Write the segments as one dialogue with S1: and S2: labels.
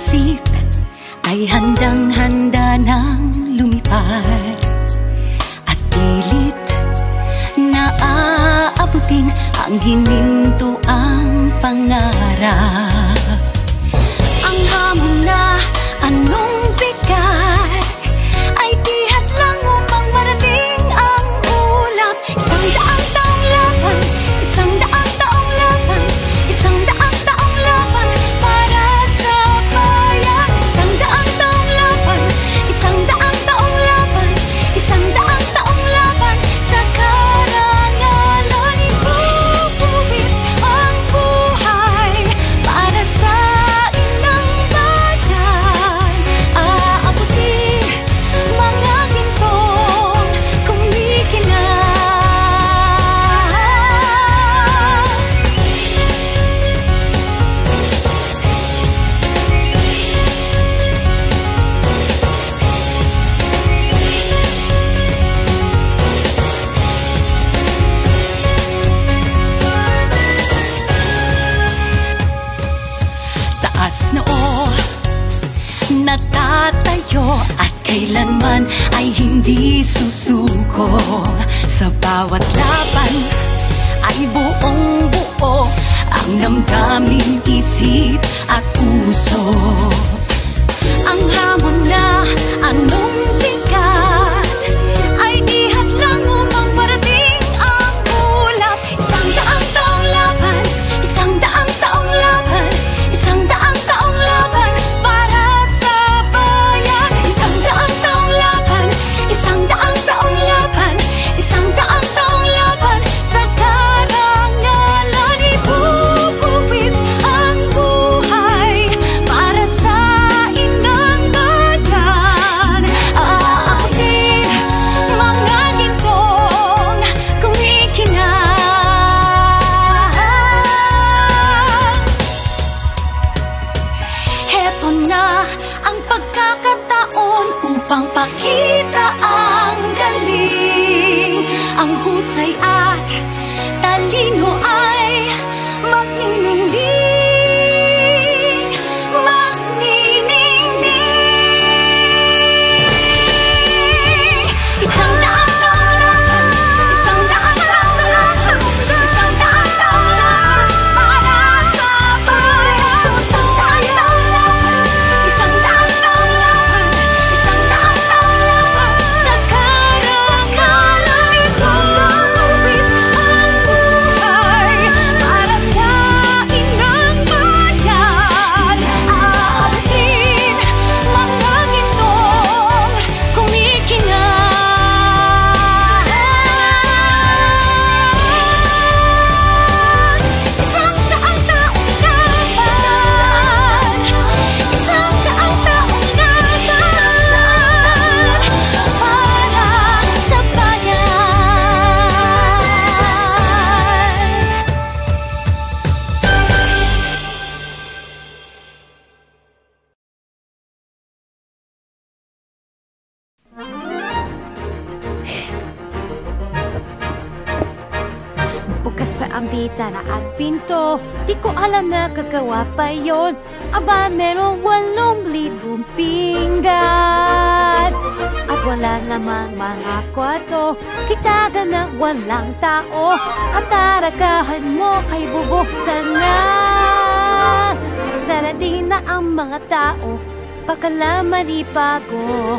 S1: isip ay handang-handa nang lumipad at pilit na aabutin ang gininto ang pangarap. Ang hamon na anong bigat ay di hadlang upang marating ang ulap. Isang daang taong laban, isang daang taong laban, isang daang taong laban para sa bayan. Isang daang taong laban, isang daang taong laban, isang daang taong laban sa karangalan. Ibubuwis ang buhay para sa inang bayan. Aabutin mga gintong kumikinang. Taas noo, natatayo at kailanman ay hindi susuko. Sa bawat laban ay buong buo ang damdamin, isip at puso. Ang hamon na anong bigat ay di hadlang upang marating ang ulap. Isang daang taong laban, isang daang taong laban, isang daang taong laban para sa bayan. Isang daang taong laban, isang daang taong laban, isang daang taong laban sa karangalan. Ibubuwis ang buhay para sa inang bayan. Aabutin mga gintong kumikinang. Heto na ang pagkakataon upang pakita ang galing. Ang husay at talino ay magniningning, magniningning. Isang daang taong laban, isang daang taong laban, isang daang taong laban para sa bayan. Isang daang taong laban, isang daang taong laban, isang daang taong laban sa karangalan. Ibubuwis ang buhay para sa inang bayan. Aabutin mga gintong kumikinang. Isang daang taong laban, isang daang taong laban para sa bayan.
S2: Bukas sa ambita na at pinto, di ko alam na kagawa pa yon. Aba, merong 8,000 pinggan at wala namang mga kwarto. Kitaga na walang tao at taragahan mo ay bubuksan na. Darating na ang mga tao, pagkala maripago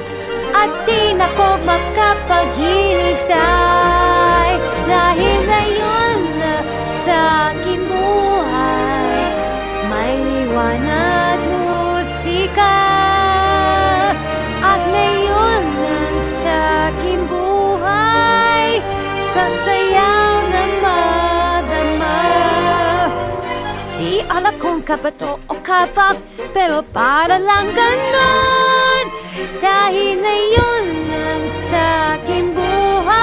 S2: at di na ko makapaghintay. Dahil ngayon na sa aking buhay may liwanag musika. At ngayon lang sa aking buhay sa sayaw na madama. Di alam kung kabato o kabak, pero para lang ganon. Dahil ngayon lang sa aking buhay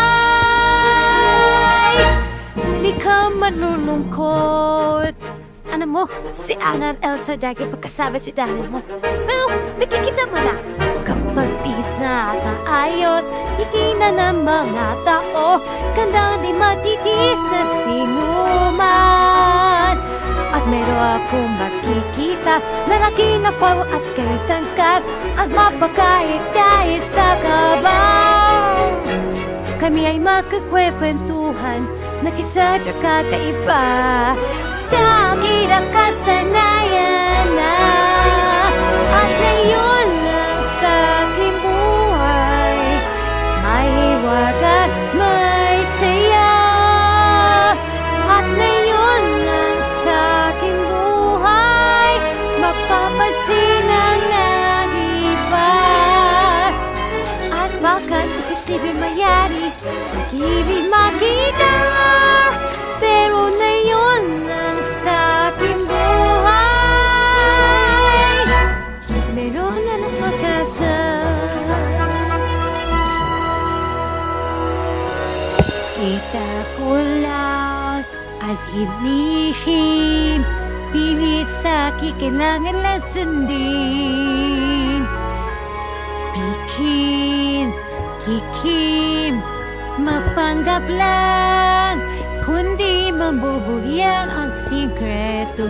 S2: di ka malulungkot. Ano mo, si Anna at Elsa dahil pagkasama si Daniel mo. Pero nakikita mo na, kapag peace na at ayos, ikina ng mga tao, kanda di matitis na sinuman. At Meron akong makikita Lalaki na paro at kay tangkad At mapakahit-kahit sa kabaw. Kami ay magkakwentuhan Nakisadya kakaiba Sa akin ang kasanayan na At ngayon lang sa aking buhay May hiwaga, may saya. At ngayon lang sa aking buhay Magpapasin ang iba. At baka naisipin mayari Pag-ibig makita. Pero ngayon lang sa aking buhay Meron na ng pag-asa. Kita ko lang at hinihim Pilit sa akin kailangan lang sundin. Bikin, kikim, mapanggap lang Kundi mabubuyang ang sikreto.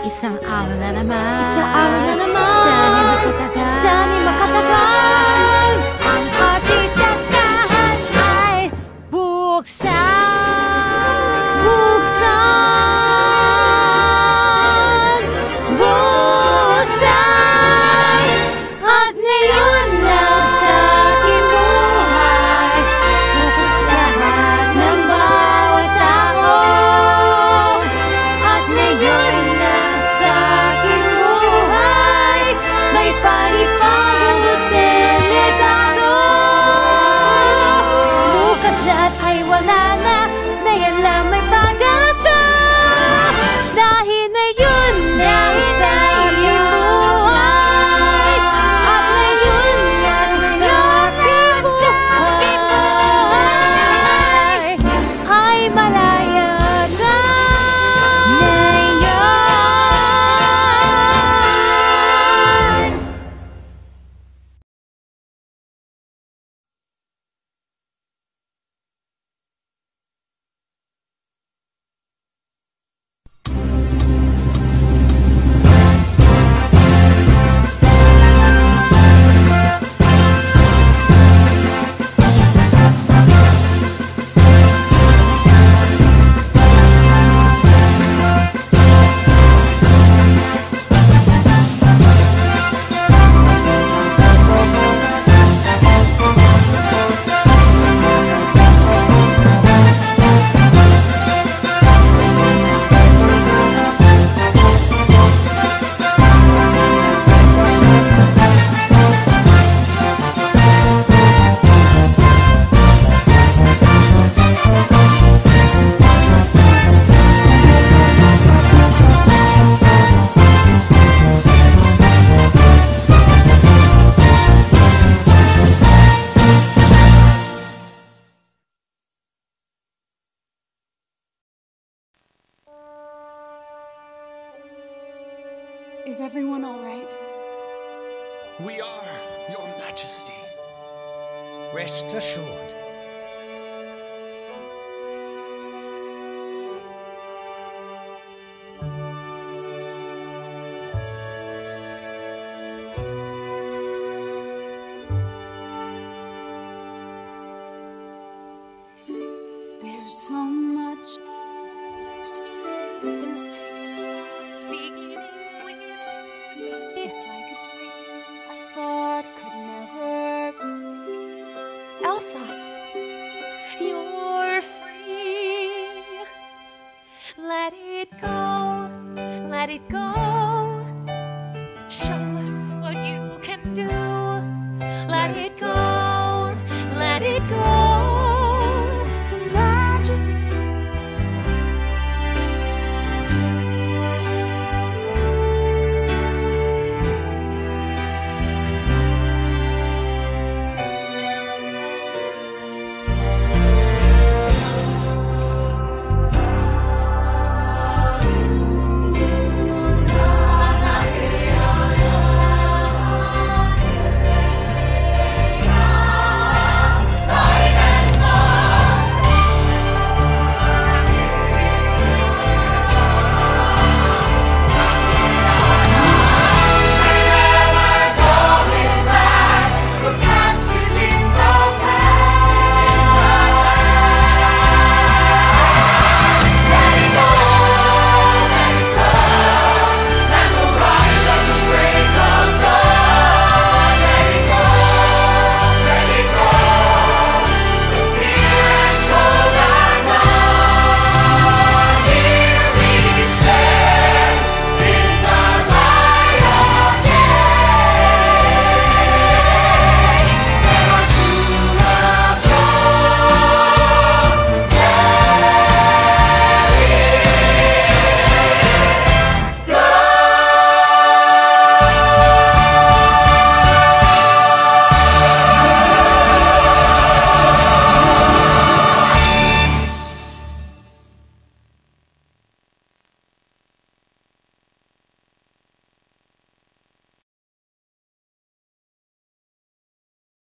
S2: Isang araw na naman Sana'y makatagal Ang ating takahan ay buksan. At ngayon lang sa aking buhay Bukas lahat ng bawat tao. At ngayon lang sa aking buhay May panibagong delikado. Bukas lahat ay wala na Ngayon lang may pag-asa. Dahil ngayon lang sa aking buhay At ngayon lang sa aking buhay Ay malaya na ngayon.
S3: Is everyone all right?
S4: We are, Your Majesty.
S5: Rest assured.
S3: There's so much to say. It's like a dream I thought could never be.
S1: Elsa, you're free. Let it go, let it go. Show us